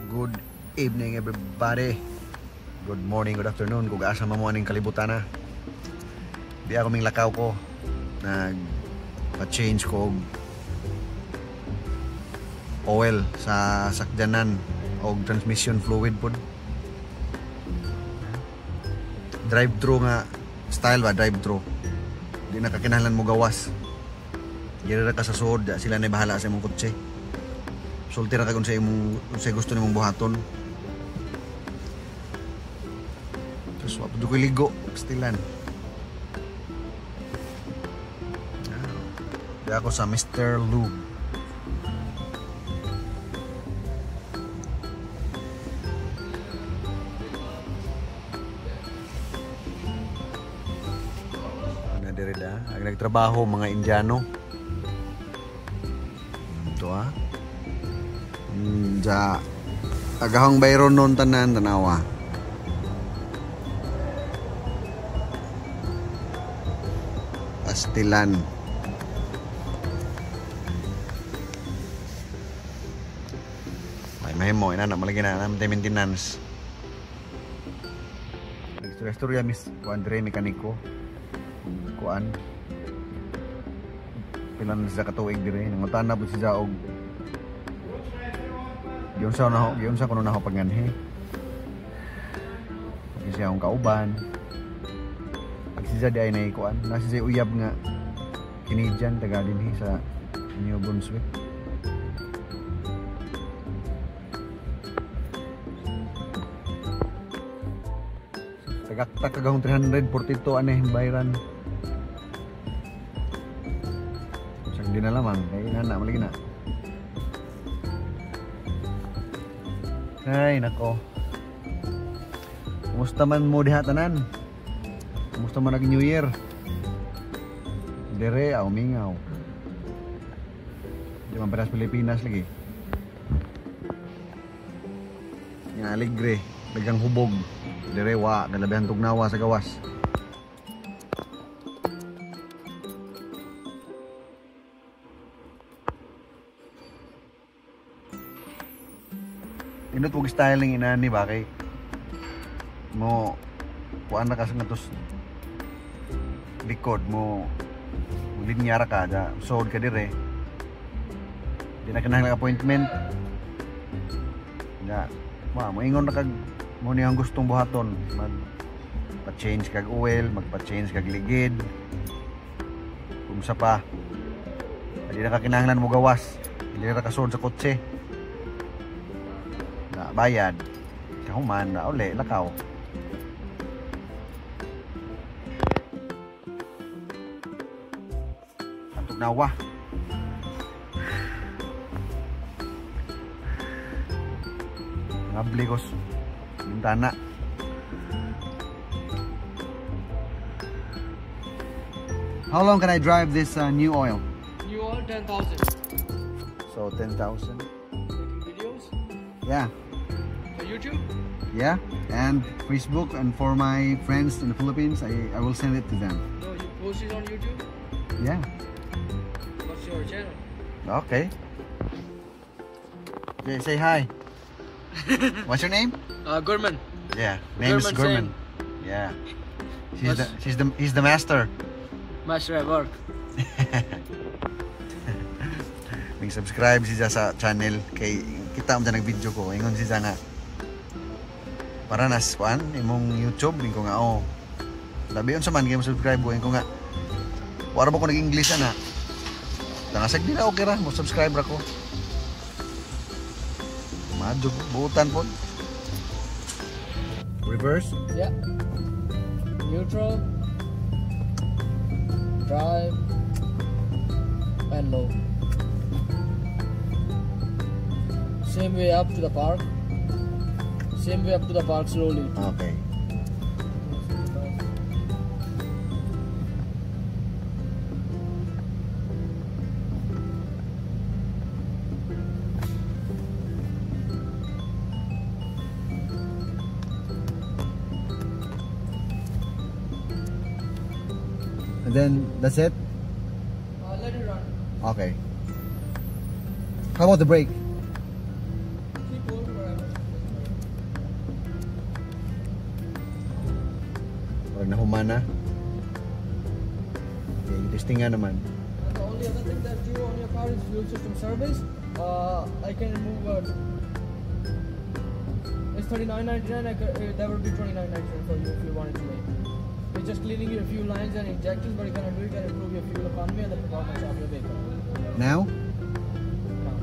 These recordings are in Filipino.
Good evening everybody. Good morning, good afternoon. Kung asa mo aning kalibutan na. Di ako ming lakaw ko. Nag-change ko oil sa sakyanan o transmission fluid po. Drive-thru nga style ba, drive-thru. Di nakakinahanglan mo gawas. Gira ka sa sud, sila na bahala sa imong kotse. Sulti ra ka kung sa gusto nimong buhaton. Terus wapo ko ligo, stilan. Di ako sa Mr. Lube. Ano dirida? Ang nagtrabaho mga Indiano. Ito sa agahong bayron non tanan tanawa. Pastilan. May mo ina na malagi na maintenance. Istorya mis Andre mekaniko. Kuan. Pilan sa katuig dire nangutan na po siya og Giyon sa kuno na ako pagganhi. Kasi siya akong kauban. Kasi siya di ay naikuan. Nasa siya uyab nga Canadian, taga dinhi sa New Brunswick. Tagagahong 342 aneh bayran. Siyang di na lamang. Kaya na malagi na. Ay, nako. Kumusta man mo diha tanan? Kumusta man nag New Year? Dire, mingaw. Di man paras Pilipinas lagi. Nga aligre, dagang hubog. Dire, galabihan tugnawa sa gawas. Inot wag styling inani ba kay mo kuan na kasi ngatos likod mo linyara ka da sod ka dire di na kinahanglan appointment nga mo ingon na kag mo ni ang gustong buhaton magpa-change kag oil magpa-change kag ligid kung sa pa di na kinahanglan mo gawas dili ra ka sod sa kotse bayad kahuman na uli lakaw antok nawa ngabligos bintana. How long can I drive this new oil? New oil 10,000. So 10,000. Making videos? Yeah. YouTube? Yeah, and Facebook, and for my friends in the Philippines, I will send it to them. No, you post it on YouTube? Yeah. What's your channel? Okay. Okay, say hi. What's your name? Gurman. Yeah, name is Gurman. Yeah. He's the master. Master at work. May subscribe siya sa channel kay kita mo dyan nag-video ko. Ingon siya nga para nas kuan imong YouTube ko nga labi unsa man gyud subscribe ko nga wala ba ko nag-English ana dangasag di na okay ra mo subscribe ra ko madyo buutan po reverse yeah neutral drive and low same way up to the park. Same way up to the park slowly. Okay. And then that's it? Let it run. Okay. How about the brake? Keep going wherever. murag nahumana. Okay, testing nga naman. And the only other thing that's due on your car is fuel system service. I can remove it's $39.99. That would be $29.99 for you if you wanted to make. It's just cleaning your fuel lines and injectors, but you can do it and improve your fuel economy and the performance of your vehicle. Now? Now.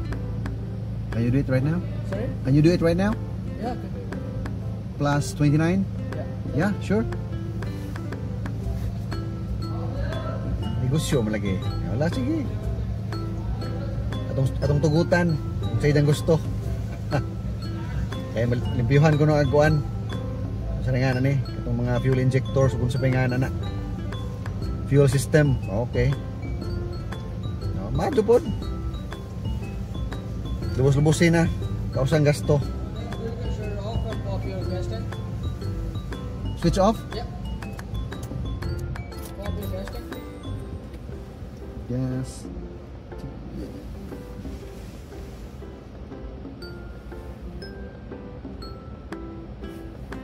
Can you do it right now? Sorry? Can you do it right now? Yeah, can do it. Plus 29? Yeah. Yeah, sure. Negosyo malagi. Wala, sige. Atong tugutan. Kung sa idang gusto. Kaya limpiyuhan ko no agkuan. Sa nga na ni, itong mga fuel injectors kung sa pingana na. Fuel system, okay. No, madto pod. Lubos-lubosin na. Kausang gasto. Switch off? Yeah. Pop your gas tank. Yes.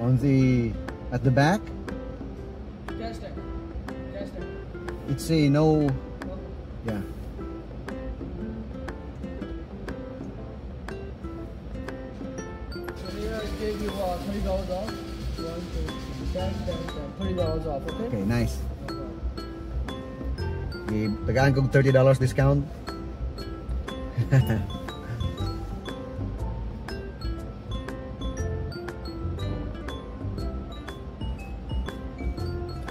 On the at the back, Gas tank. Gas tank. it's a no. Yeah. So here I gave you $30 off. 1, 2, 3, 10, 10, 10. $30 off, okay? Okay, nice. No problem. Tagaan kong $30 discount.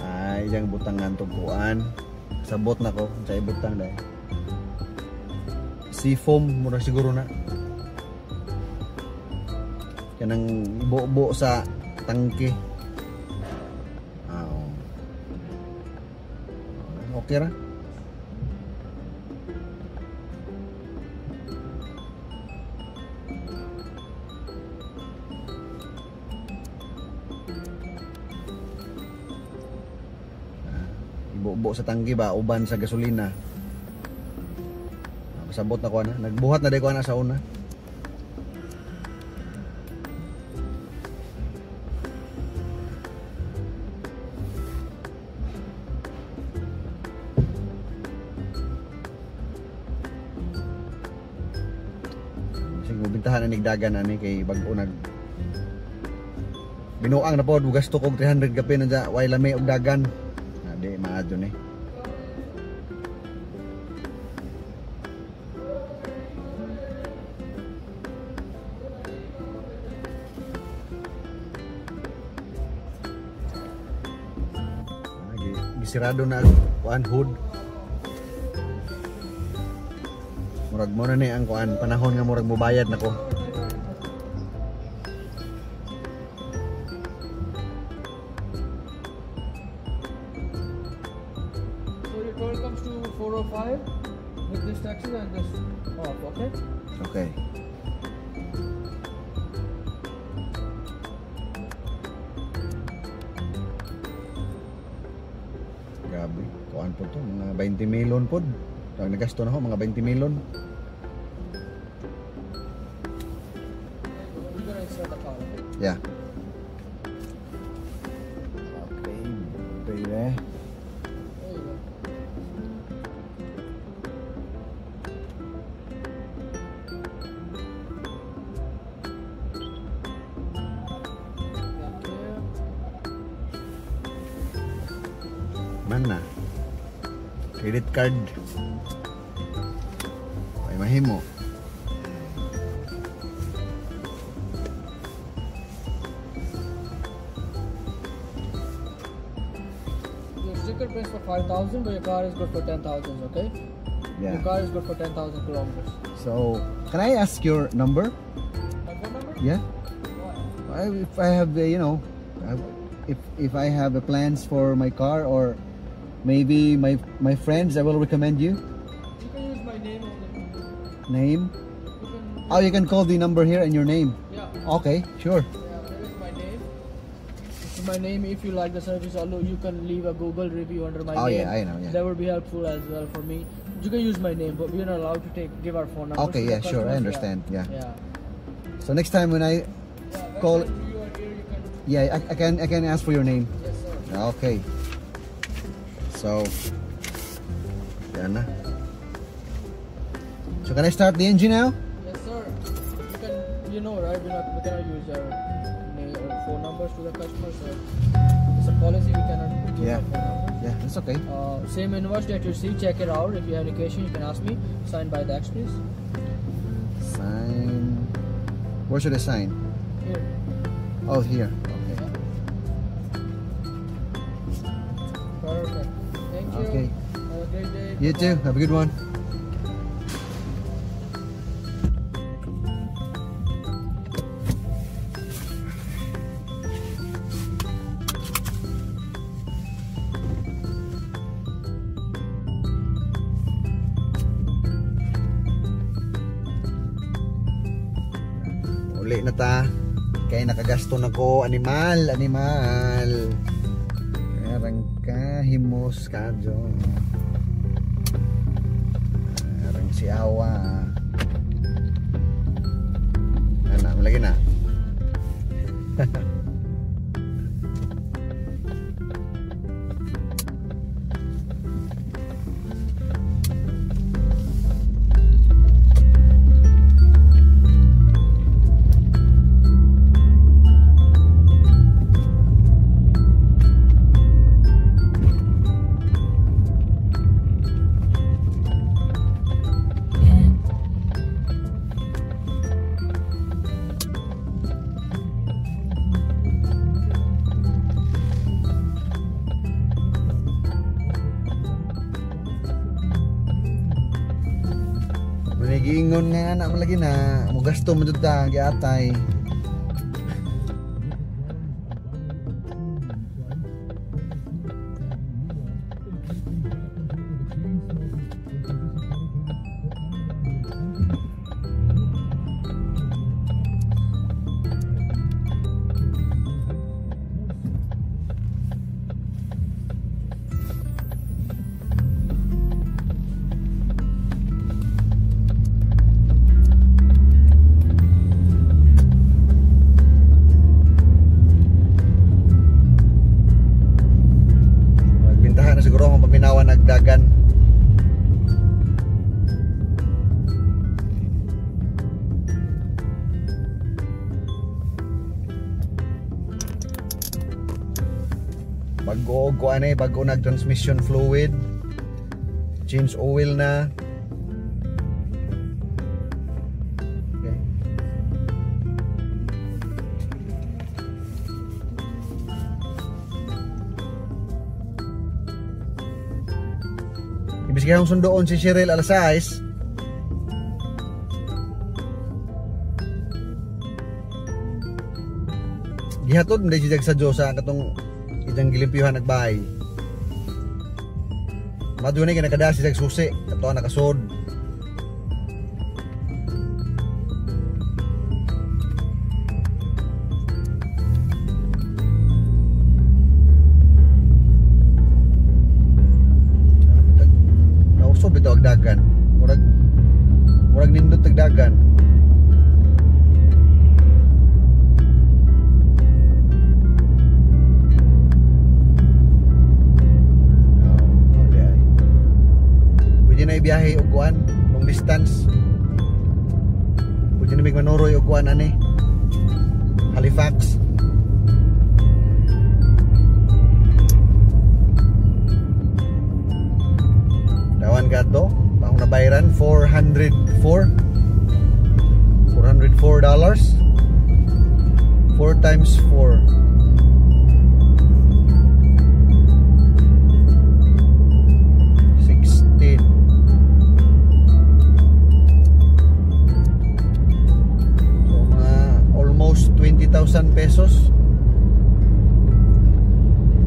Ay, yang butangan tugkuan. Sabot na ko, sa ibutang dahil. Seafoam, mura siguro na. Kanang ibo-bo sa tangke. Oo. Okay ra. Ibo-bo sa tangke ba, uban sa gasolina. Kasabot na ko na. Nagbuhat na day ko na sa una. Bintahan na nigdagan ani kay bag-o nag binuang na pod gasto kog 300 kape na dya way lami og dagan di maadyo ni gisirado na kuan hood. Murag mo na ni ang kuan panahon nga murag mobayad nako. So your total comes to 405 with this taxes and this off, okay? Okay. Grabe, kuan po to mga 20 milyon pod. Pag nagasto na ho, mga 20 milyon. We're gonna insert the car, okay? Yeah. Okay, baby. There you go. Man na. Credit card. Ay mahimo. Your sticker pays for 5,000, but your car is good for 10,000, okay? Yeah. Your car is good for 10,000 kilometers. So, can I ask your number? My phone number? Yeah. Why? If I have, you know, if I have plans for my car or maybe my friends, I will recommend you. You can use my name on the Name. You can, Oh, you can call the number here and your name. yeah. Okay, sure. Yeah, there is my name. This is my name. If you like the service, although you can leave a Google review under my Oh, name. yeah, I know, yeah. That would be helpful as well for me. You can use my name, but we are not allowed to give our phone number. Okay, to the yeah, sure, I customers. understand. Yeah. Yeah. So next time when I Yeah. call, When you are here, you can. yeah, I can ask for your name. Yes, sir. Okay. So, yan na. So can I start the engine now? Yes, sir. You can, you know, right? We cannot use our phone numbers to the customer, so it's a policy. We cannot use Yeah. our phone numbers. Yeah, that's okay. Same invoice that you see. Check it out. If you have any question, you can ask me. Sign by the X, please. Sign. Where should I sign? Here. Oh, here. Okay. Perfect. Thank you. Okay. Have a great day. You too. Have a good one. Uli na ta. Kaya nakagasto na ko. Animal. Karang kahimos kadyo. Karang si Awa. Anak, malagi na. Giingon nga anak malagi na mo gasto mo jud ta giatay. Siguro akong paminawan nagdagan. Bago nag transmission fluid, change oil na. Okay. Ibig kayong sundoon si Cheryl alas 6. Gihatod hindi siya sa Diyosa katong itang gilimpyuhan nagbahay. Madunay ka nakadasi sa susi kato nakasod. Nauso bitaw og dagan. Murag nindot og dagan. Biyahe og kuan long distance. Pwede na mig manuroy og kuan ani Halifax. Dawan gato ang nabayaran $404. $4 4 times 4 20,000 pesos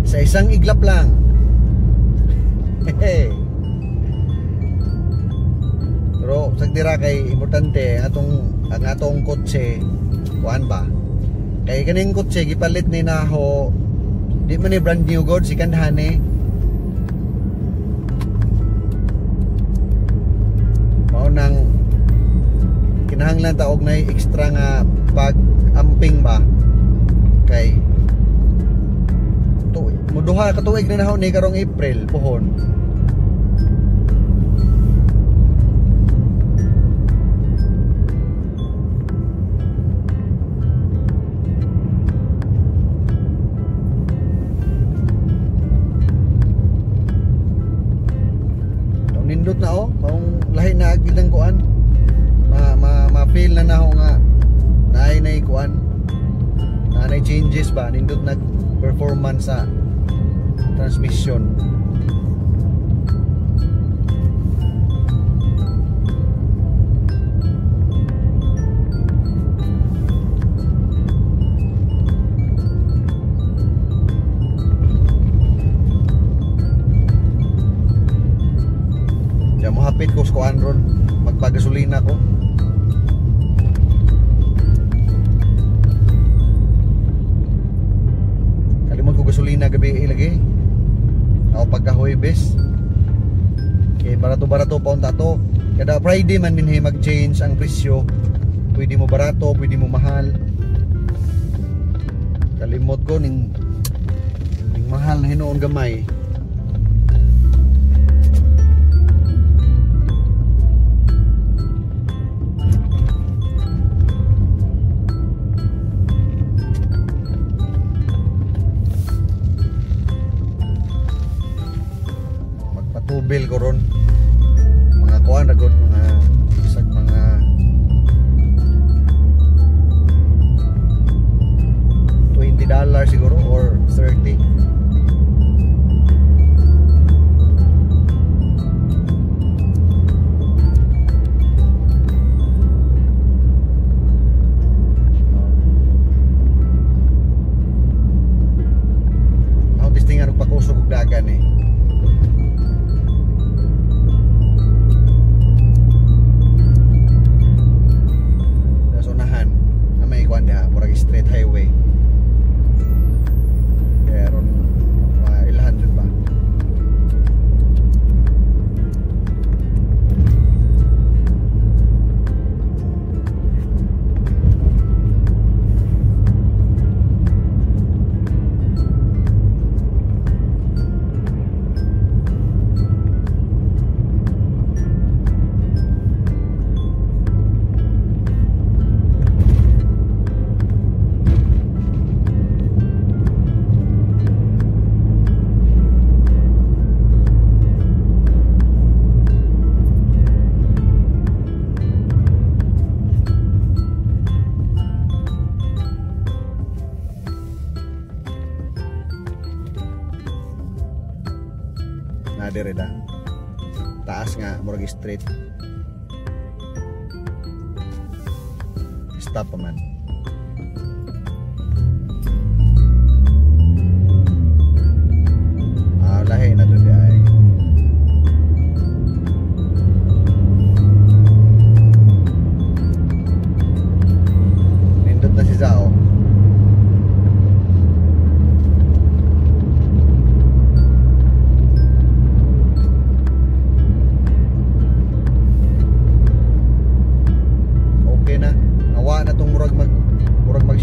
sa isang iglap lang. Pero sagdira kay importante ang atong kotse kuan ba kay kaning kotse gipalit ni naho di man ni brand new god second hand eh. Mao nang kinahanglan ta og nay extra nga pag amping ba kay to moduha duha ka tuig na nahon ni karong April pohon. Nindot na maong lahi na agid ang kuan. Ma-feel na naho nga naay nay kuan. Naay changes ba nindot nag performance sa transmission. Diyan mo hapit ko sa kuan ron, magpagasolina ko. Kalimot ko gasolina gabi ilagay. Ako pagka Huwebes. Okay, barato-barato pa unta to. Kada Friday man din mag-change ang presyo. Pwede mo barato, pwede mo mahal. Kalimot ko ning mahal na hinoon gamay. Tubil ko ron mga kuan ragot mga isag mga $20 siguro or 30. Ako testingan og pakusog og dagan eh. Straight highway. Pero mga ilahan dun ba? Dire da taas nga murag straight stop pa man lahi na doon ay nindot na si Zao.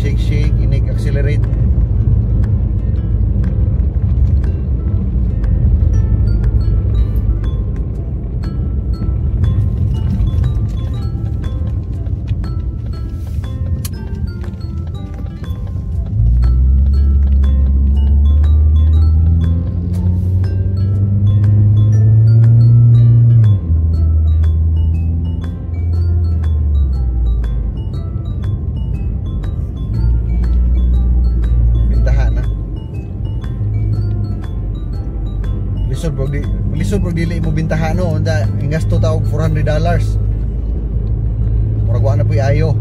Shake, inig accelerate. Lisod bro dili mo bintahan no onda ingasto ta og $400. Murag wa na puy ayo.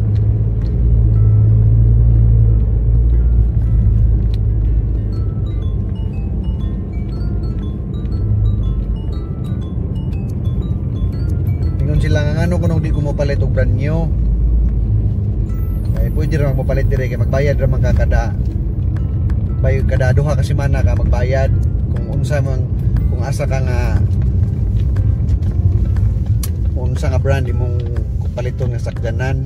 Ingon sila nga ngano kuno di ko mopalit og brand new. Ay pwede ra mopalit dire kay magbayad ra man ka kada duha ka semana ka magbayad kung unsa man kung asa ka nga unsa nga brand imong paliton nga sakyanan.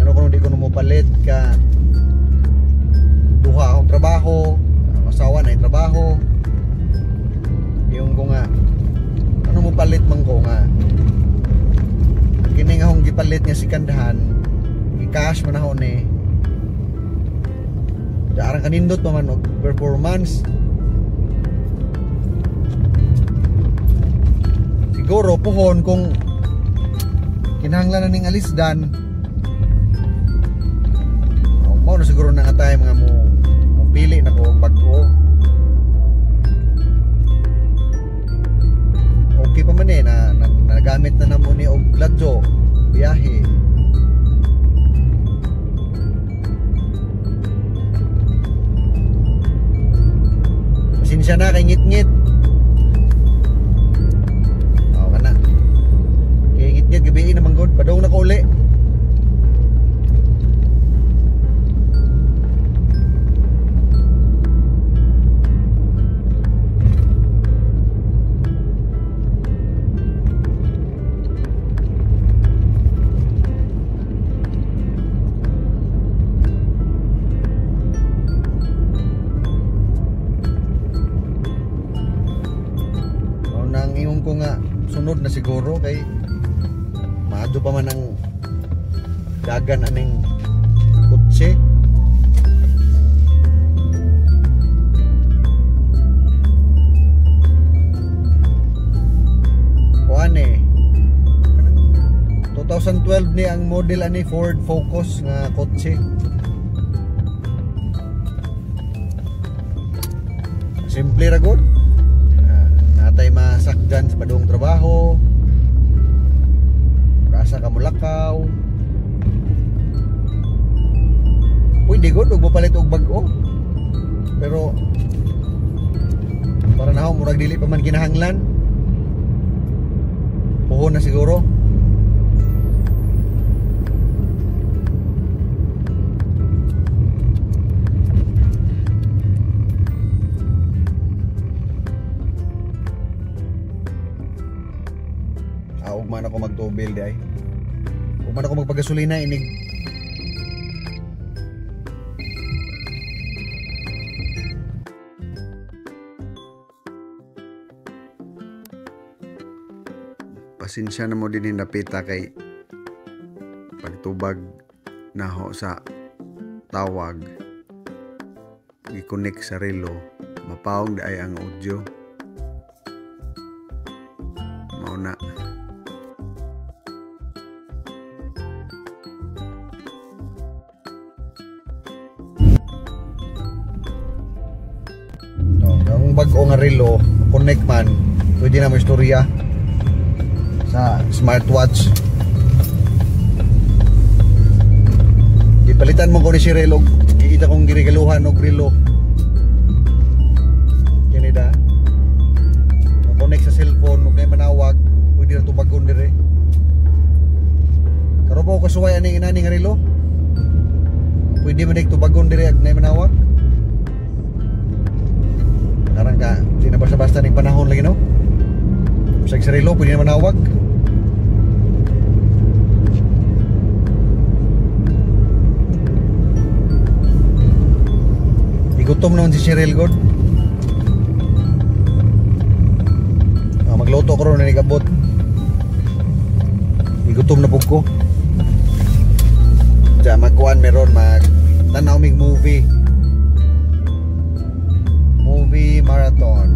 Ano kung di ko mo palit ka duha akong trabaho, asawa crash man ako ni arang kanindot pa man og performance. Siguro pohon kung kinahanglan na ning alisdan, mao na siguro na nga time nga mo pili na ko bag-o. Okay pa man na nagamit na namo ni og ladyo biyahe. Siya na kay ngit-ngit. Oo ka na. Kay ngit-ngit gabi naman good. Padong na ko uli. Ko nga sunod na siguro kay maadto pa man ang dagan aning kutse. Kuane 2012 ni ang model ani Ford Focus nga kotse. Simple ra gud. Natay masakdan sa padung trabaho, rasa ka mulakaw, pwede gud og mapalit og bag-o, pero para na ako murag dili pa man kinahanglan, puhon na siguro. Ugman ako magtubil di ay. Ugman ako magpagasolina inig. Pasensya na mo din napita kay pagtubag naho sa tawag. I-connect sa relo, mapawag di ay ang audio. Mauna. Ang bag-o nga relo connect man, pwede na mo istorya sa smartwatch. Ipalitan mo ko ni si relo, iita kong girigaluhan og relo. Kini da connect sa cellphone ug nay manawag, pwede na tubagon dire. Karo po kasuway ani inani nga relo, pwede man nig tubagon dire ag nay manawag. Karang ka, di na basta-basta ng panahon lagi no? Sa sarilo, pwede na manawag. Igutom naman si Cheryl God. Magluto ko rin na nagabot. Igutom na po ko. Diyan magkuhan meron, tanaw mig movie marathon.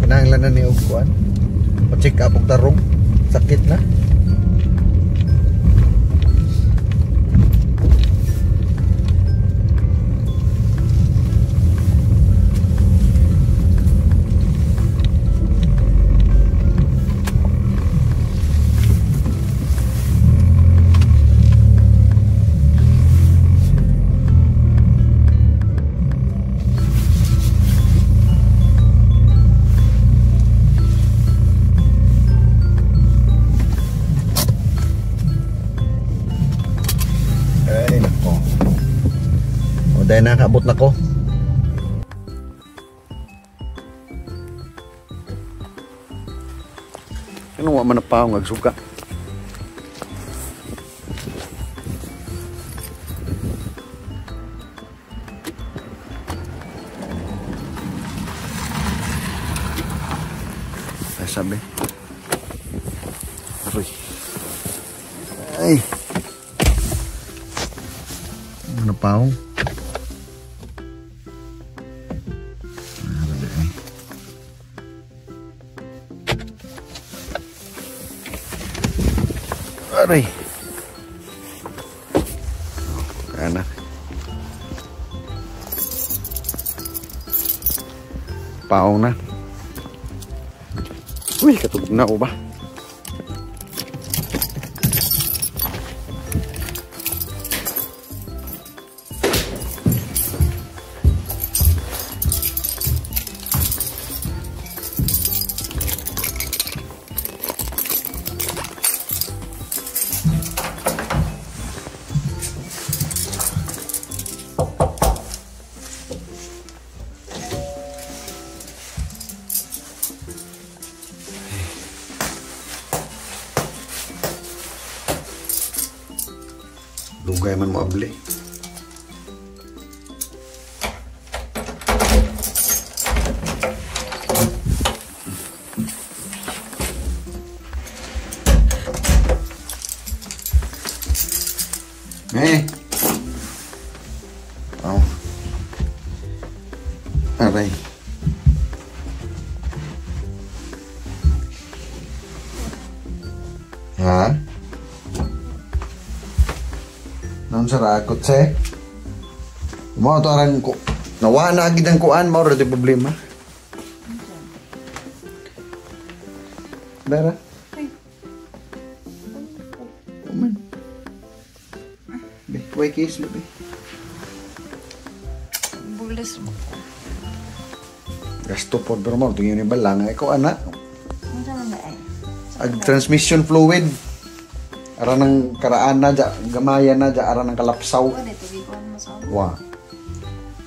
Kinahanglan na ni og kuan, pa-check up og tarong, sakit na. dahil nakaabot na ko. Ano wa man na pa ang agsuka? Ay, sabi. Aroy. Ay. Ano pa ang? Aray. Anak. Paong na. Uy, katulog na ko ba? Lugay man mo abli. Oh. Aray. Ha? Nang sarakot se. Mo to aran ko. Nawa na agid ang kuan mo ra di problema. Dara. Oman. Be, way kiss be. Bulis mo. Gasto po pero mo tingin ni balang ay ko ana. Ano na ay? Ag transmission fluid. Ara ng karaan na dya, gamayan na dya, ara ng kalapsaw. Wala ito, gikuan mo sa Wa.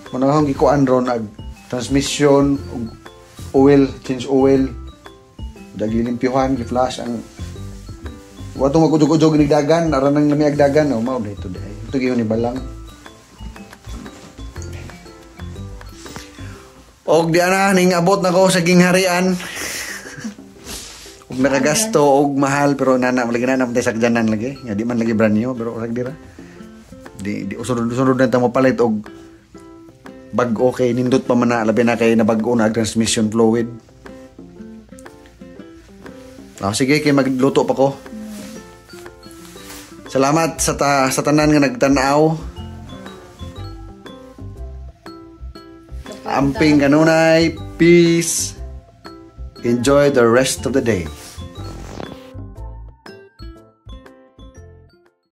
Muna akong gikuan ron, ag transmission, oil, change oil, dagilimpyuhan, gi-flash, ang wato magudog-udog nigdagan, ara ng namiagdagan, o mao dito day. Ito giyon ni balang. Og di ana, ning abot na ko sa gingharian. Og nakagasto og mahal pero nana lagi na naman sa sakjanan lagi nga di man lagi brand new pero urag dira di usunod na ta mo palit og bag-o kay nindot pa man na labi na kay nabag-o na transmission fluid. Sige kay magluto pa ko. Salamat sa tanan nga nagtan-aw. Amping kanunay, peace. Enjoy the rest of the day.